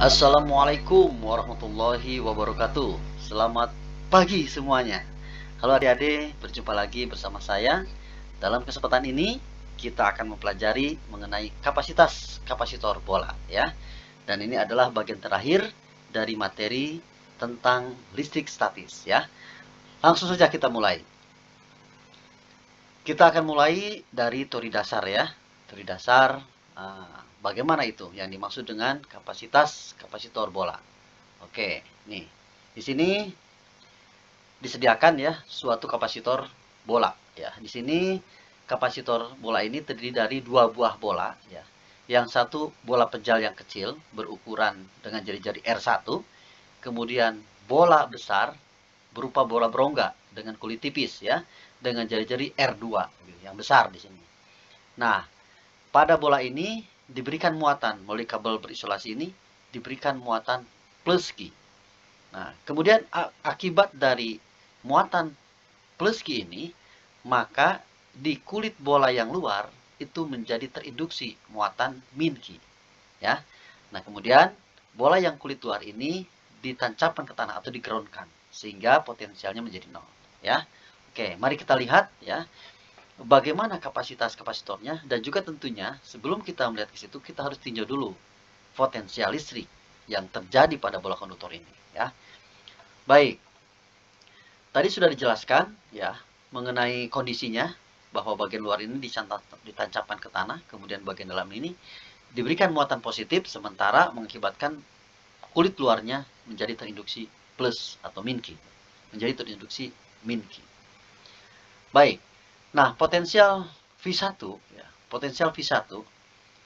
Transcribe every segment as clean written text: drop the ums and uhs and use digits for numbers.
Assalamualaikum warahmatullahi wabarakatuh. Selamat pagi semuanya. Halo adik-adik, berjumpa lagi bersama saya. Dalam kesempatan ini kita akan mempelajari mengenai kapasitas kapasitor bola ya. Dan ini adalah bagian terakhir dari materi tentang listrik statis ya. Langsung saja kita mulai. Kita akan mulai dari teori dasar ya. Teori dasar bagaimana itu yang dimaksud dengan kapasitas kapasitor bola. Oke, nih. Di sini disediakan ya suatu kapasitor bola ya. Di sini kapasitor bola ini terdiri dari dua buah bola ya. Yang satu bola pejal yang kecil berukuran dengan jari-jari R1, kemudian bola besar berupa bola berongga dengan kulit tipis ya, dengan jari-jari R2 yang besar di sini. Nah, pada bola ini diberikan muatan melalui kabel berisolasi ini, diberikan muatan plus Q. Nah, kemudian akibat dari muatan plus Q ini, maka di kulit bola yang luar itu menjadi terinduksi muatan min Q. Ya. Nah, kemudian bola yang kulit luar ini ditancapkan ke tanah atau digroundkan sehingga potensialnya menjadi 0. Ya. Oke, mari kita lihat ya. Bagaimana kapasitas kapasitornya, dan juga tentunya sebelum kita melihat ke situ kita harus tinjau dulu potensial listrik yang terjadi pada bola konduktor ini ya. Baik. Tadi sudah dijelaskan ya mengenai kondisinya bahwa bagian luar ini ditancapkan ke tanah, kemudian bagian dalam ini diberikan muatan positif sementara mengakibatkan kulit luarnya menjadi terinduksi plus atau min Q. Menjadi terinduksi min Q. Baik. Nah, potensial V1 ya, potensial V1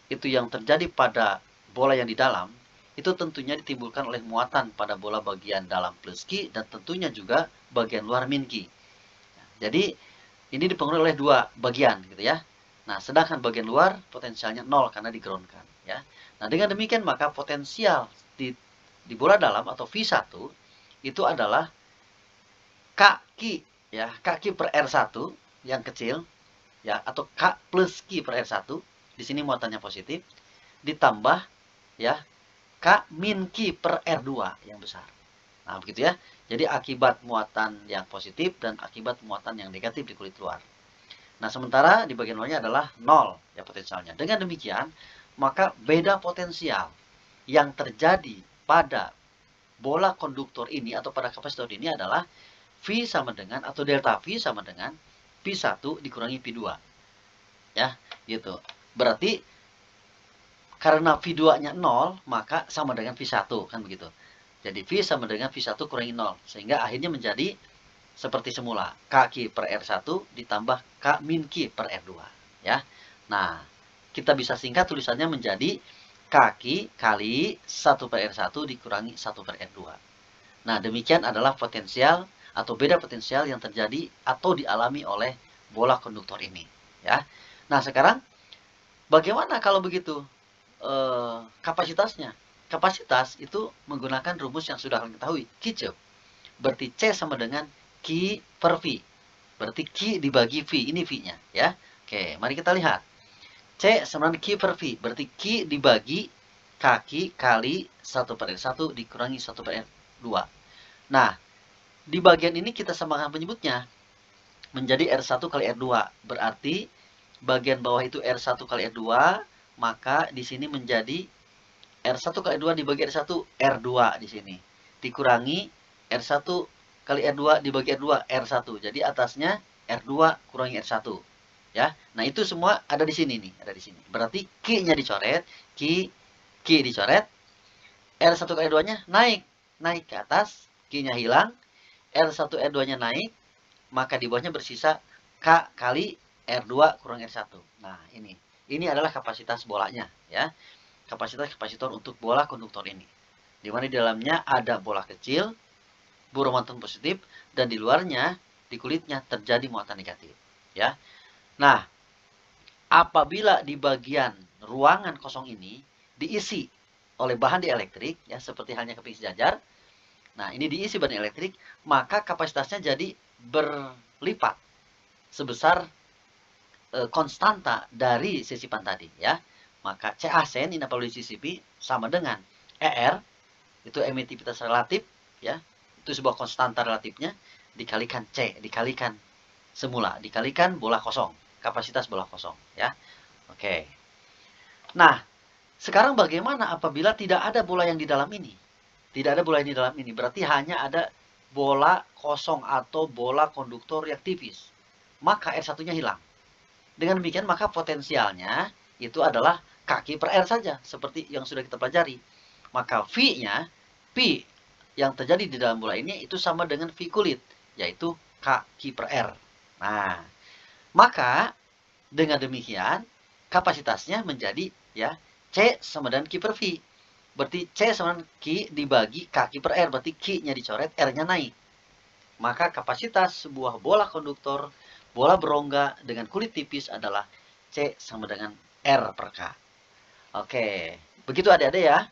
itu yang terjadi pada bola yang di dalam itu tentunya ditimbulkan oleh muatan pada bola bagian dalam plus Q dan tentunya juga bagian luar min Q. Jadi ini dipengaruhi oleh dua bagian gitu ya. Nah, sedangkan bagian luar potensialnya 0 karena digroundkan ya. Nah, dengan demikian maka potensial di bola dalam atau V1 itu adalah K ya, K per R1 yang kecil ya, atau K plus Q per R1, di sini muatannya positif, ditambah ya K min Q per R2 yang besar. Nah, begitu ya. Jadi akibat muatan yang positif dan akibat muatan yang negatif di kulit luar. Nah, sementara di bagian luarnya adalah 0 ya potensialnya. Dengan demikian, maka beda potensial yang terjadi pada bola konduktor ini atau pada kapasitor ini adalah V sama dengan atau delta V sama dengan P1 dikurangi P2. Ya, gitu. Berarti karena V2-nya 0, maka sama dengan V1 kan begitu. Jadi V sama dengan V1 kurangi 0 sehingga akhirnya menjadi seperti semula. K per R1 ditambah K min Q per R2 ya. Nah, kita bisa singkat tulisannya menjadi K kali 1 per R1 dikurangi 1 per R2. Nah, demikian adalah potensial atau beda potensial yang terjadi atau dialami oleh bola konduktor ini ya. Nah, sekarang bagaimana kalau begitu kapasitasnya? Kapasitas itu menggunakan rumus yang sudah kalian ketahui, Kirchhoff. Berarti C sama dengan Q per V. Berarti Q dibagi V, ini V-nya ya. Oke, mari kita lihat. C sama dengan Q per V, berarti Q dibagi kaki kali 1 per R1 dikurangi 1 per R2. Nah, di bagian ini kita samakan penyebutnya menjadi R1 kali R2. Berarti bagian bawah itu R1 kali R2, maka di sini menjadi R1 kali R2 dibagi R1, R2 di sini. Dikurangi R1 kali R2 dibagi R2, R1. Jadi atasnya R2 kurangi R1. Ya. Nah, itu semua ada di sini nih, ada di sini. Berarti Q-nya dicoret, Q dicoret. R1 kali R2-nya naik ke atas, Q-nya hilang. R1 R2-nya naik, maka di bawahnya bersisa K kali R2 kurang R1. Nah, ini adalah kapasitas bolanya ya. Kapasitas kapasitor untuk bola konduktor ini. Di mana di dalamnya ada bola kecil, bermuatan positif, dan di luarnya, di kulitnya terjadi muatan negatif. Ya. Nah, apabila di bagian ruangan kosong ini diisi oleh bahan dielektrik, ya seperti halnya keping sejajar, nah ini diisi bahan elektrik, maka kapasitasnya jadi berlipat sebesar konstanta dari sisipan tadi, ya. Maka CA sen ini apabila disisipi sama dengan ER, itu emitivitas relatif, ya, itu sebuah konstanta relatifnya, dikalikan C, dikalikan semula, dikalikan bola kosong, kapasitas bola kosong, ya. Oke. Nah, sekarang bagaimana apabila tidak ada bola yang di dalam ini? Tidak ada bola yang di dalam ini, berarti hanya ada bola kosong atau bola konduktor yang tipis. Maka R1-nya hilang. Dengan demikian, maka potensialnya itu adalah kaki per R saja, seperti yang sudah kita pelajari. Maka V-nya, P yang terjadi di dalam bola ini itu sama dengan V kulit, yaitu kaki per R. Nah, maka dengan demikian kapasitasnya menjadi ya C sama dengan Q per V. Berarti C sama dengan Q dibagi kaki per R, berarti Q-nya dicoret, R-nya naik. Maka kapasitas sebuah bola konduktor, bola berongga dengan kulit tipis adalah C sama dengan R per K. Oke, begitu adik-adik ya.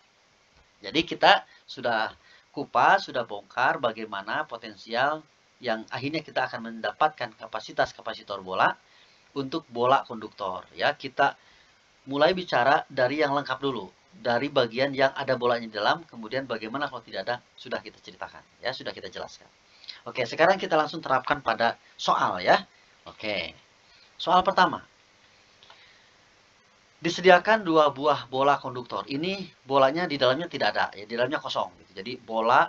Jadi kita sudah kupas, sudah bongkar bagaimana potensial yang akhirnya kita akan mendapatkan kapasitas kapasitor bola untuk bola konduktor. Ya, kita mulai bicara dari yang lengkap dulu, dari bagian yang ada bolanya di dalam, kemudian bagaimana kalau tidak ada, sudah kita ceritakan, ya, sudah kita jelaskan. Oke, sekarang kita langsung terapkan pada soal ya. Oke, soal pertama. Disediakan 2 buah bola konduktor. Ini bolanya di dalamnya tidak ada, ya, di dalamnya kosong. Gitu. Jadi bola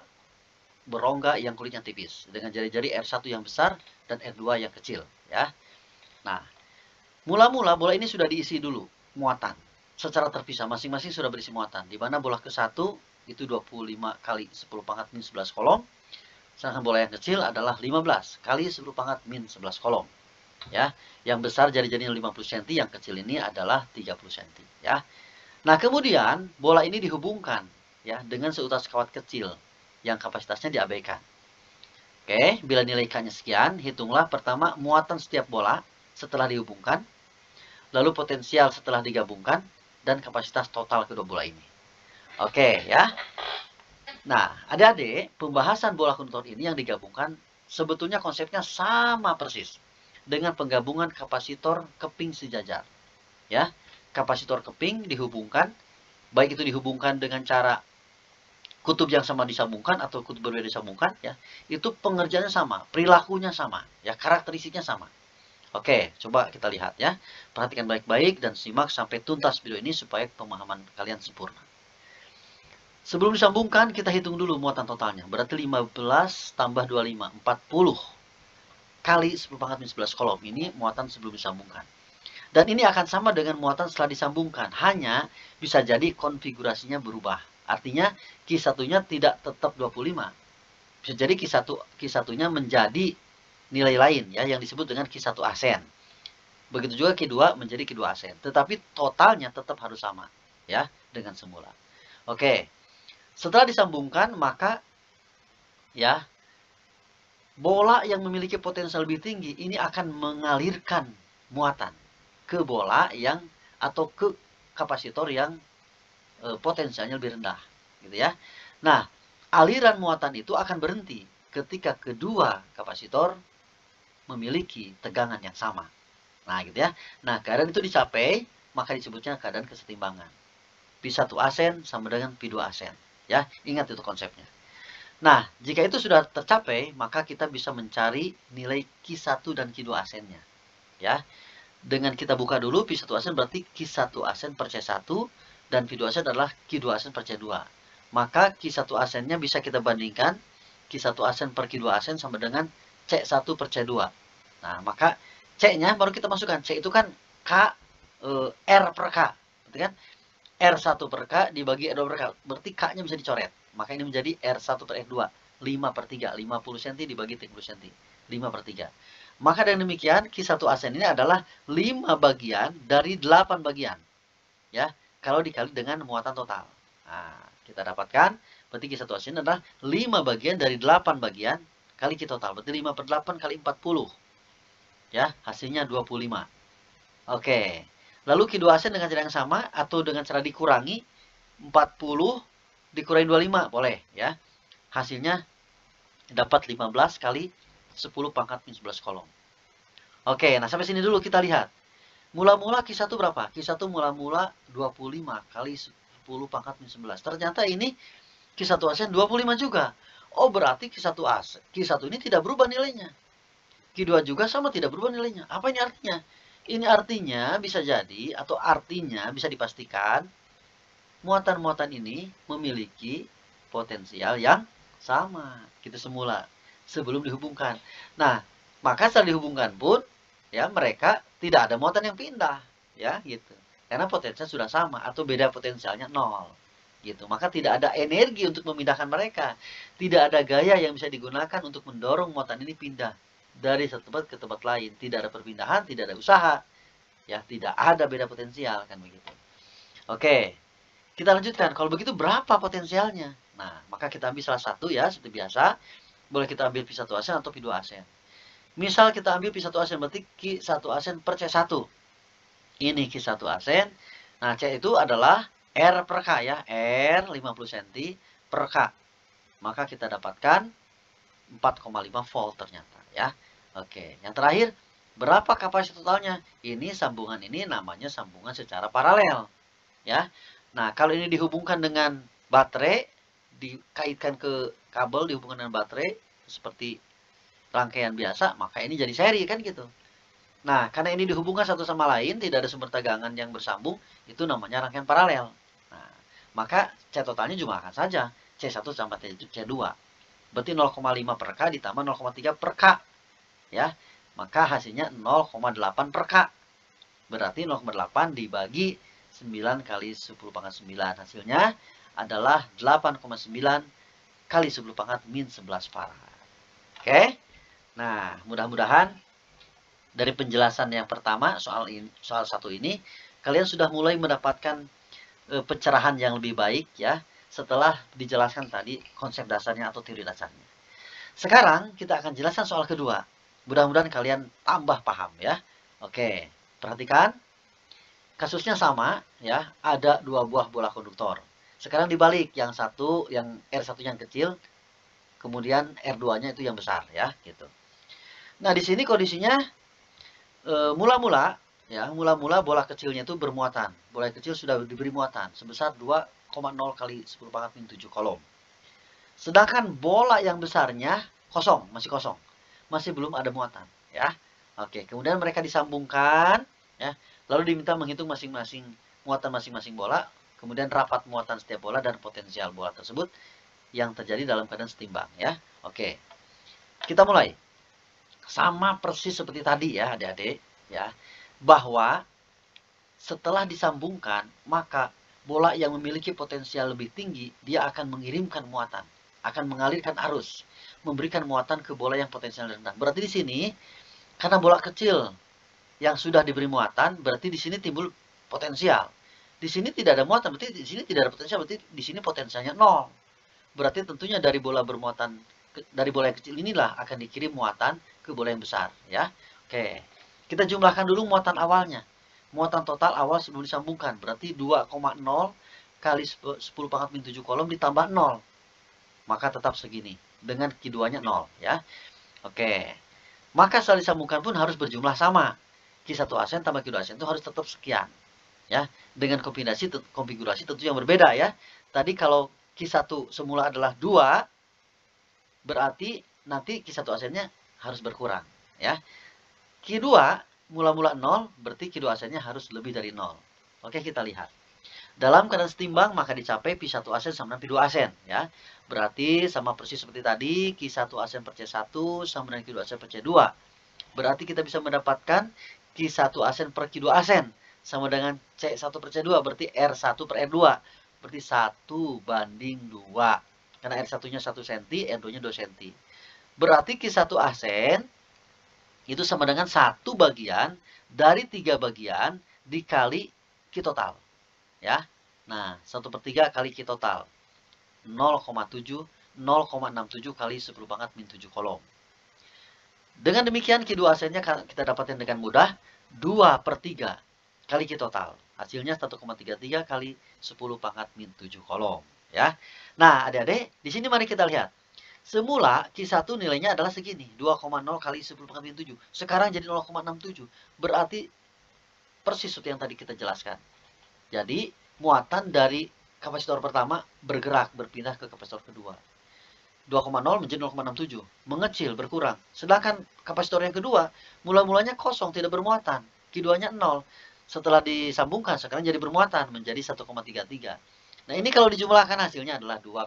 berongga yang kulitnya tipis dengan jari-jari R1 yang besar dan R2 yang kecil, ya. Nah, mula-mula bola ini sudah diisi dulu muatan secara terpisah, masing-masing sudah berisi muatan. Di mana bola ke-1 itu 25 kali 10 pangkat min 11 kolom. Sedangkan bola yang kecil adalah 15 kali 10 pangkat min 11 kolom. Ya, yang besar jari-jarinya 50 cm, yang kecil ini adalah 30 cm, ya. Nah, kemudian bola ini dihubungkan ya dengan seutas kawat kecil yang kapasitasnya diabaikan. Oke, bila nilai K-nya sekian, hitunglah pertama muatan setiap bola setelah dihubungkan, lalu potensial setelah digabungkan, dan kapasitas total kedua bola ini. Oke, ya. Nah, adik-adik, pembahasan bola konduktor ini yang digabungkan sebetulnya konsepnya sama persis dengan penggabungan kapasitor keping sejajar. Ya, kapasitor keping dihubungkan, baik itu dihubungkan dengan cara kutub yang sama disambungkan atau kutub berbeda disambungkan, ya, itu pengerjaannya sama, perilakunya sama, ya, karakteristiknya sama. Oke, coba kita lihat ya. Perhatikan baik-baik dan simak sampai tuntas video ini supaya pemahaman kalian sempurna. Sebelum disambungkan, kita hitung dulu muatan totalnya. Berarti 15 tambah 25, 40 kali 10 pangkat min 11 kolom. Ini muatan sebelum disambungkan. Dan ini akan sama dengan muatan setelah disambungkan. Hanya bisa jadi konfigurasinya berubah. Artinya Q1-nya tidak tetap 25. Bisa jadi Q1-nya menjadi nilai lain ya yang disebut dengan Q1 asen. Begitu juga Q2 menjadi Q2 asen. Tetapi totalnya tetap harus sama ya dengan semula. Oke. Setelah disambungkan, maka ya bola yang memiliki potensial lebih tinggi ini akan mengalirkan muatan ke bola yang atau ke kapasitor yang potensialnya lebih rendah, gitu ya. Nah, aliran muatan itu akan berhenti ketika kedua kapasitor memiliki tegangan yang sama. Nah, gitu ya. Nah, keadaan itu dicapai, maka disebutnya keadaan kesetimbangan. P1 asen sama dengan P2 asen. Ya, ingat itu konsepnya. Nah, jika itu sudah tercapai, maka kita bisa mencari nilai Q1 dan Q2 asennya. Ya, dengan kita buka dulu P1 asen berarti Q1 asen per C1 dan P2 asen adalah Q2 asen per C2. Maka Q1 asennya bisa kita bandingkan Q1 asen per Q2 asen sama dengan C1 per C2. Nah, maka C-nya baru kita masukkan. C itu kan K R per K, berarti kan? R1 per K dibagi R2 per K. Berarti K-nya bisa dicoret. Maka ini menjadi R1 per R2. 5 per 3. 50 cm dibagi 30 cm. 5 per 3. Maka dengan demikian, Q1 asen ini adalah 5 bagian dari 8 bagian. Ya, kalau dikali dengan muatan total. Nah, kita dapatkan, berarti Q1 asen adalah 5 bagian dari 8 bagian kali Q total. Berarti 5 per 8 kali 40. Ya, hasilnya 25. Oke. Lalu Q2 asen dengan cara yang sama atau dengan cara dikurangi 40 dikurangi 25 boleh ya. Hasilnya dapat 15 kali 10 pangkat min 11 kolom. Oke, nah sampai sini dulu kita lihat. Mula-mula Q1 berapa? Q1 mula-mula 25 kali 10 pangkat min 11. Ternyata ini Q1 ASN 25 juga. Oh, berarti Q1 ini tidak berubah nilainya. Q2 juga sama, tidak berubah nilainya. Apa ini artinya? Ini artinya bisa jadi, atau artinya bisa dipastikan, muatan-muatan ini memiliki potensial yang sama. Gitu semula, sebelum dihubungkan. Nah, maka setelah dihubungkan pun, ya mereka tidak ada muatan yang pindah. Ya, gitu. Karena potensial sudah sama, atau beda potensialnya 0. Gitu. Maka tidak ada energi untuk memindahkan mereka. Tidak ada gaya yang bisa digunakan untuk mendorong muatan ini pindah dari satu tempat ke tempat lain. Tidak ada perpindahan, tidak ada usaha. Ya, tidak ada beda potensial kan begitu. Oke. Kita lanjutkan. Kalau begitu berapa potensialnya? Nah, maka kita ambil salah satu ya, seperti biasa. Boleh kita ambil Q1 ASN atau Q2 ASN. Misal kita ambil Q1 ASN, berarti Q1 ASN per C1. Ini Q1 ASN. Nah, C itu adalah R per K ya. R 50 cm per K. Maka kita dapatkan 4,5 volt ternyata ya. Oke, yang terakhir, berapa kapasitas totalnya? Ini sambungan ini namanya sambungan secara paralel ya. Nah, kalau ini dihubungkan dengan baterai, dikaitkan ke kabel, dihubungkan dengan baterai seperti rangkaian biasa, maka ini jadi seri kan gitu. Nah, karena ini dihubungkan satu sama lain, tidak ada sumber tegangan yang bersambung, itu namanya rangkaian paralel. Nah, maka C totalnya juga akan saja C1 tambah C2. Berarti 0,5 per K ditambah 0,3 per K. Ya, maka hasilnya 0,8 per K. Berarti 0,8 dibagi 9 kali 10 pangkat 9. Hasilnya adalah 8,9 kali 10 pangkat min 11 farad. Oke. Nah, mudah-mudahan dari penjelasan yang pertama soal satu ini, kalian sudah mulai mendapatkan pencerahan yang lebih baik ya, setelah dijelaskan tadi konsep dasarnya atau teori dasarnya. Sekarang kita akan jelaskan soal kedua. Mudah-mudahan kalian tambah paham ya. Oke, perhatikan. Kasusnya sama ya, ada dua buah bola konduktor. Sekarang dibalik, yang satu, yang R1 yang kecil, kemudian R2-nya itu yang besar ya, gitu. Nah, di sini kondisinya mula-mula bola kecilnya itu bermuatan. Bola kecil sudah diberi muatan sebesar 2,0 kali 10 pangkat min 7 kolom. Sedangkan bola yang besarnya kosong, masih kosong. Masih belum ada muatan ya. Oke, kemudian mereka disambungkan ya. Lalu diminta menghitung masing-masing muatan masing-masing bola, kemudian rapat muatan setiap bola dan potensial bola tersebut yang terjadi dalam keadaan setimbang ya. Oke. Kita mulai. Sama persis seperti tadi ya, Adik-adik ya. Bahwa setelah disambungkan, maka bola yang memiliki potensial lebih tinggi, dia akan mengirimkan muatan, akan mengalirkan arus, memberikan muatan ke bola yang potensial rendah. Berarti di sini karena bola kecil yang sudah diberi muatan, berarti di sini timbul potensial. Di sini tidak ada muatan, berarti di sini tidak ada potensial, berarti di sini potensialnya 0. Berarti tentunya dari bola bermuatan, dari bola yang kecil inilah akan dikirim muatan ke bola yang besar. Ya, oke. Kita jumlahkan dulu muatan awalnya. Muatan total awal sebelum disambungkan, berarti 2,0 kali 10 pangkat min 7 kolom ditambah 0. Maka tetap segini, dengan Q2-nya 0. Ya, oke. Maka setelah disambungkan pun harus berjumlah sama. Q1 ASN tambah Q2 ASN itu harus tetap sekian. Ya, dengan konfigurasi tentu yang berbeda ya. Tadi kalau Q1 semula adalah 2, berarti nanti Q1 ASN-nya harus berkurang ya. Q2 mula-mula 0, berarti Q2 ASN-nya harus lebih dari 0. Oke, kita lihat. Dalam keadaan setimbang maka dicapai P1 ASN sama dengan P2 ASN ya. Berarti sama persis seperti tadi, Q1 ASN per C1 sama dengan Q2 ASN per C2. Berarti kita bisa mendapatkan Q1 ASN per Q2 ASN sama dengan C1 per C2, berarti R1 per R2. Berarti 1 banding 2. Karena R1-nya 1 cm, R2-nya 2 cm. Berarti Q1 ASN itu sama dengan 1 bagian dari 3 bagian dikali Q total. Ya. Nah, 1/3 kali Q total. 0,67 kali 10 pangkat min 7 kolom. Dengan demikian Q2 ASN-nya kita dapatkan dengan mudah 2/3 kali Q total. Hasilnya 1,33 kali 10 pangkat min 7 kolom. Ya. Nah, adik-adik, di sini mari kita lihat. Semula Q1 nilainya adalah segini, 2,0 kali 10 pangkat min 7. Sekarang jadi 0,67. Berarti persis seperti yang tadi kita jelaskan. Jadi, muatan dari K kapasitor pertama bergerak, berpindah ke kapasitor kedua. 2,0 menjadi 0,67, mengecil, berkurang. Sedangkan kapasitor yang kedua, mula-mulanya kosong, tidak bermuatan. Q2-nya 0. Setelah disambungkan, sekarang jadi bermuatan, menjadi 1,33. Nah, ini kalau dijumlahkan hasilnya adalah 2,0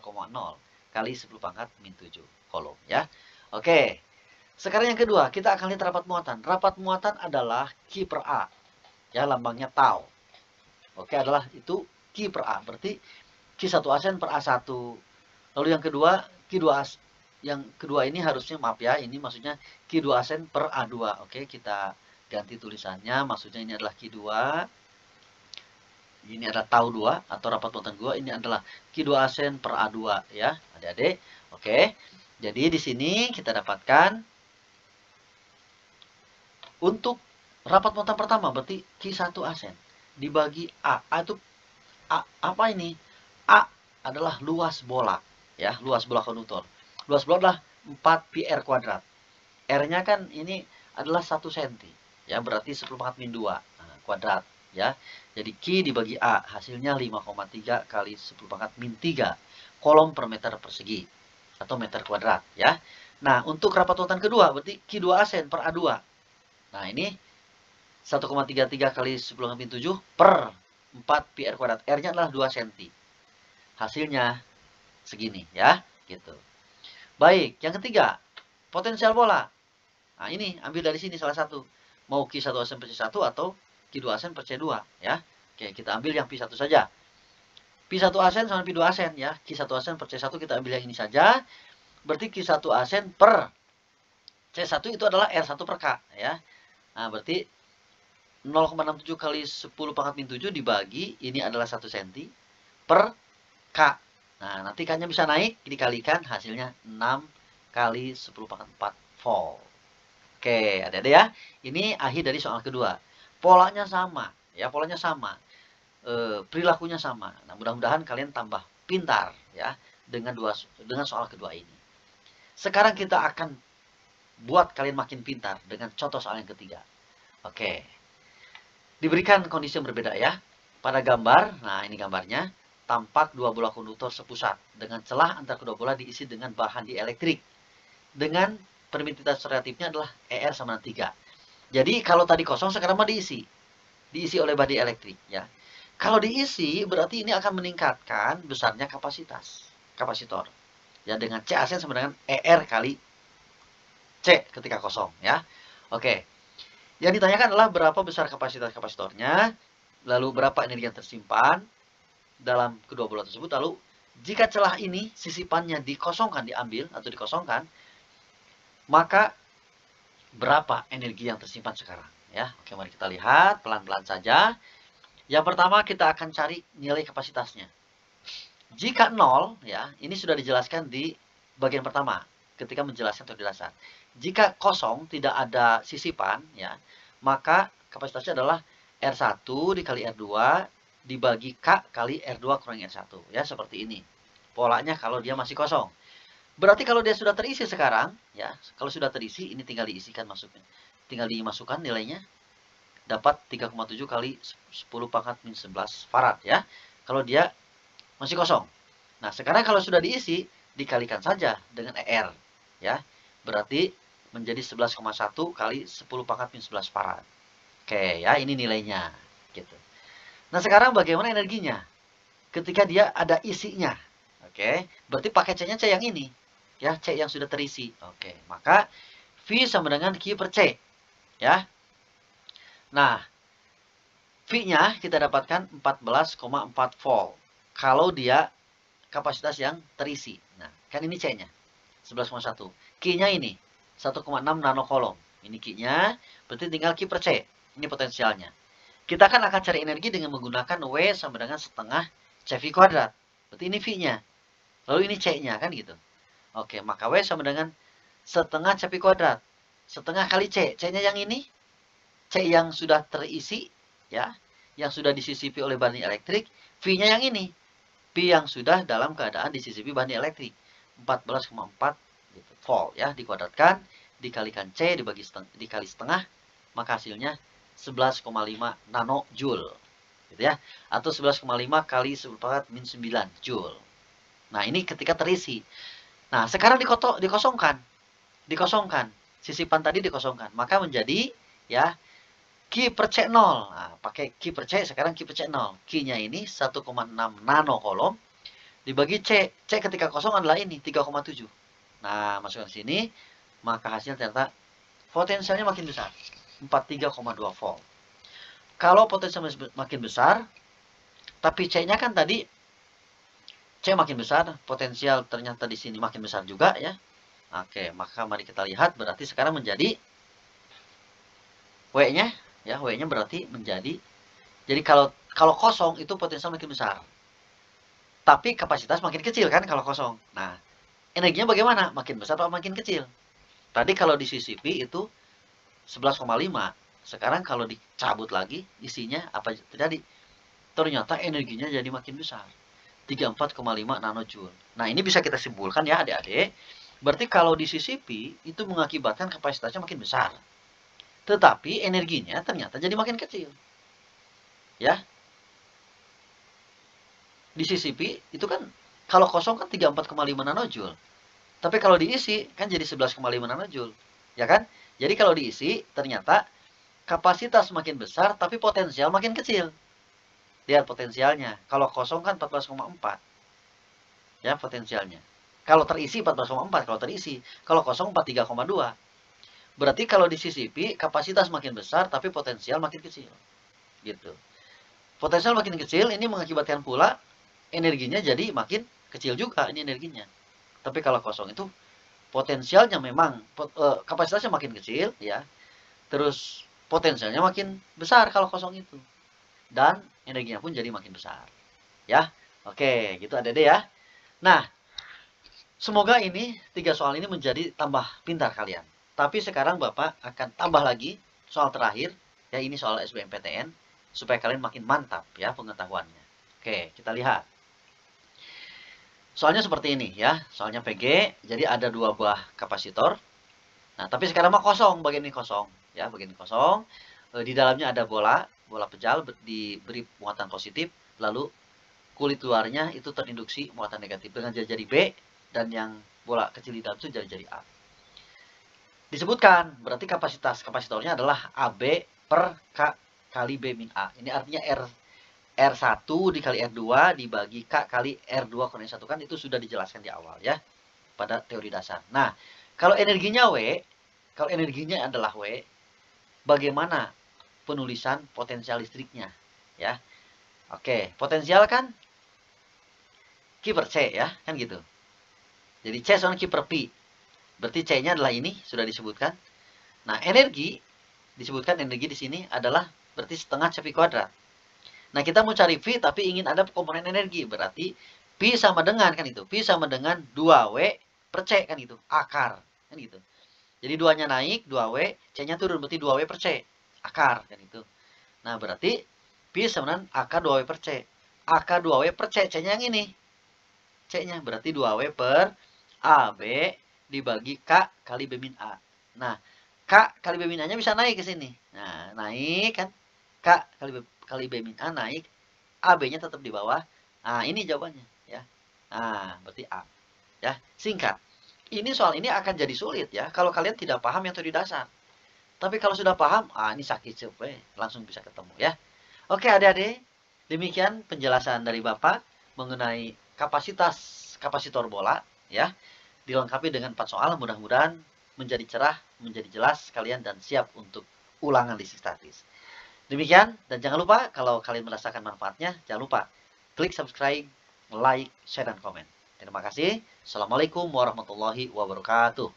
kali 10 pangkat min 7 kolom, ya. Oke, sekarang yang kedua, kita akan lihat rapat muatan. Rapat muatan adalah Q per A, ya, lambangnya tau. Oke, adalah itu Q per A, berarti Q1 asen per A1. Lalu yang kedua, yang kedua ini harusnya, maaf ya, ini maksudnya Q2 asen per A2. Oke, kita ganti tulisannya, maksudnya ini adalah Q2, ini adalah tau 2 atau rapat muatan 2, ini adalah Q2 asen per A2 ya, adik-adik. Oke. Jadi di sini kita dapatkan untuk rapat muatan pertama berarti Q1 asen dibagi A. A itu apa ini? A adalah luas bola. Ya, luas bola konduktor. Luas bola adalah 4 pi R kuadrat. R-nya kan ini adalah 1 cm. Ya, berarti 10 pangkat min 2 kuadrat. Ya, jadi Q dibagi A, hasilnya 5,3 kali 10 pangkat min 3 kolom per meter persegi. Atau meter kuadrat. Ya. Nah, untuk rapat muatan kedua, berarti Q2 asen per A2. Nah, ini 1,33 kali 10 pangkat min 7 per 4 pi R kuadrat. R-nya adalah 2 cm. Hasilnya segini ya, gitu. Baik, yang ketiga, potensial bola. Nah, ini ambil dari sini salah satu. Mau Q1 asen per C1 atau Q2 asen per C2 ya. Oke, kita ambil yang Pi1 saja. Pi1 asen sama Pi2 asen ya. Q1 asen per C1 kita ambil yang ini saja. Berarti Q1 asen per C1 itu adalah R1 per K ya. Nah, berarti 0,67 kali 10 pangkat min 7 dibagi, ini adalah 1 cm per K. Nah, nanti K-nya bisa naik, dikalikan hasilnya 6 kali 10 pangkat 4 volt. Oke, adik-adik ya. Ini akhir dari soal kedua. Polanya sama, ya, polanya sama. Perilakunya sama. Nah, mudah-mudahan kalian tambah pintar ya dengan soal kedua ini. Sekarang kita akan buat kalian makin pintar dengan contoh soal yang ketiga. Oke. Diberikan kondisi yang berbeda ya. Pada gambar, nah ini gambarnya, tampak dua bola konduktor sepusat dengan celah antar kedua bola diisi dengan bahan dielektrik dengan permitivitas relatifnya adalah ER sama 3. Jadi kalau tadi kosong sekarang mah diisi oleh bahan dielektrik ya. Kalau diisi berarti ini akan meningkatkan besarnya kapasitor ya, dengan C asen sama dengan ER kali C ketika kosong ya. Oke, yang ditanyakan adalah berapa besar kapasitas kapasitornya, lalu berapa energi yang tersimpan dalam kedua bola tersebut. Lalu jika celah ini sisipannya dikosongkan, diambil atau dikosongkan, maka berapa energi yang tersimpan sekarang ya. Oke, mari kita lihat pelan-pelan saja. Yang pertama kita akan cari nilai kapasitasnya. Jika 0 ya, ini sudah dijelaskan di bagian pertama ketika menjelaskan teori dasar. Jika kosong, tidak ada sisipan ya, maka kapasitasnya adalah R1 dikali R2 dibagi K kali R2 kurangi R1 ya, seperti ini. Polanya kalau dia masih kosong. Berarti kalau dia sudah terisi sekarang ya, kalau sudah terisi ini tinggal diisikan masuknya. Tinggal dimasukkan nilainya, dapat 3,7 kali 10 pangkat min 11 farad ya. Kalau dia masih kosong. Nah, sekarang kalau sudah diisi dikalikan saja dengan ER ya. Berarti menjadi 11,1 kali 10 pangkat min 11 farad. Oke ya, ini nilainya gitu. Nah, sekarang bagaimana energinya? Ketika dia ada isinya. Oke, berarti pakai C-nya C yang ini. Ya, C yang sudah terisi. Oke, maka V sama dengan Q per C. Ya. Nah, V-nya kita dapatkan 14,4 volt. Kalau dia kapasitas yang terisi. Nah, kan ini C-nya. 11,1. Q-nya ini 1,6 nanokolom. Ini Q-nya, berarti tinggal Q per C. Ini potensialnya. Kita kan akan cari energi dengan menggunakan W sama dengan setengah CV kuadrat. Berarti ini V-nya. Lalu ini C-nya, kan gitu. Oke, maka W sama dengan setengah CV kuadrat. Setengah kali C. C-nya yang ini. C yang sudah terisi, ya, yang sudah disisipi oleh bahan elektrik. V-nya yang ini. P yang sudah dalam keadaan disisipi bahan elektrik. 14,4 gitu, volt, ya, dikuadratkan, dikalikan C, dikali setengah, maka hasilnya 11,5 nanojoule. gitu ya. Atau 11,5 kali 10 min 9 Joule. Nah, ini ketika terisi. Nah, sekarang dikosongkan. Sisipan tadi dikosongkan. Maka menjadi ya Q per C0. Nah, pakai Q per C, sekarang Q per C0. Q-nya ini 1,6 nanocoulomb dibagi C. C ketika kosong adalah ini 3,7. Nah, masukkan ke sini, maka hasilnya ternyata potensialnya makin besar. 43,2 volt. Kalau potensial makin besar, tapi C-nya kan tadi C makin besar, potensial ternyata di sini makin besar juga ya. Oke, maka mari kita lihat berarti sekarang menjadi W-nya ya, W-nya berarti menjadi jadi kalau kosong itu potensial makin besar. Tapi kapasitas makin kecil kan kalau kosong. Nah, energinya bagaimana? Makin besar atau makin kecil? Tadi kalau di CCP itu 11,5. Sekarang kalau dicabut lagi isinya apa terjadi? Ternyata energinya jadi makin besar. 34,5 nanojoule. Nah, ini bisa kita simpulkan ya adik-adik. Berarti kalau di CCP itu mengakibatkan kapasitasnya makin besar. Tetapi energinya ternyata jadi makin kecil. Ya. Di CCP itu kan kalau kosong kan 34,5 nanojoule. Tapi kalau diisi kan jadi 11,5 nanojoule. Ya kan? Jadi kalau diisi ternyata kapasitas makin besar tapi potensial makin kecil. Lihat potensialnya. Kalau kosong kan 14,4. Ya, potensialnya. Kalau terisi 14,4 kalau terisi. Kalau kosong 43,2. Berarti kalau di CCP kapasitas makin besar tapi potensial makin kecil. Gitu. Potensial makin kecil ini mengakibatkan pula energinya jadi makin kecil juga ini energinya. Tapi kalau kosong itu potensialnya memang kapasitasnya makin kecil ya. Terus potensialnya makin besar kalau kosong itu. Dan energinya pun jadi makin besar. Ya. Oke, gitu Adik-adik ya. Nah, semoga ini 3 soal ini menjadi tambah pintar kalian. Tapi sekarang Bapak akan tambah lagi soal terakhir, ya ini soal SBMPTN, supaya kalian makin mantap ya pengetahuannya. Oke, kita lihat. Soalnya seperti ini ya, soalnya PG, jadi ada 2 buah kapasitor. Nah, tapi sekarang mah kosong, bagian ini kosong. Ya, bagian ini kosong. Di dalamnya ada bola pejal diberi muatan positif, lalu kulit luarnya itu terinduksi muatan negatif dengan jari-jari B, dan yang bola kecil di dalam itu jari-jari A. Disebutkan, berarti kapasitornya adalah AB per K kali B min A. Ini artinya R1 dikali R2 dibagi K kali R2 kurang 1 kan itu sudah dijelaskan di awal ya, pada teori dasar. Nah, kalau energinya W, kalau energinya adalah W, bagaimana penulisan potensial listriknya? Ya, oke, potensial kan Q per C ya, kan gitu. Jadi C sama Q per P. Berarti C-nya adalah ini, sudah disebutkan. Nah, energi, disebutkan energi di sini adalah berarti setengah CV kuadrat. Nah, kita mau cari V tapi ingin ada komponen energi. Berarti P sama dengan, kan itu. P sama dengan 2W per C, kan itu. Akar, kan gitu. Jadi 2-nya naik, 2W, C-nya turun. Berarti 2W per C. Akar, kan itu. Nah, berarti P sama dengan akar 2W per C. Akar 2W per C, C-nya yang ini. C-nya berarti 2W per AB dibagi K kali B min A. Nah, K kali B min A-nya bisa naik ke sini. Nah, naik kan. K kali B min A naik. AB-nya tetap di bawah. Nah, ini jawabannya. Ya. Nah, berarti A. Ya, singkat. Ini soal ini akan jadi sulit ya. Kalau kalian tidak paham yang teori dasar. Tapi kalau sudah paham, ini sakit supaya langsung bisa ketemu ya. Oke adik-adik. Demikian penjelasan dari Bapak mengenai kapasitor bola ya. Dilengkapi dengan 4 soal, mudah-mudahan menjadi cerah, menjadi jelas kalian dan siap untuk ulangan listrik statis. Demikian, dan jangan lupa kalau kalian merasakan manfaatnya, jangan lupa klik subscribe, like, share, dan komen. Terima kasih. Assalamualaikum warahmatullahi wabarakatuh.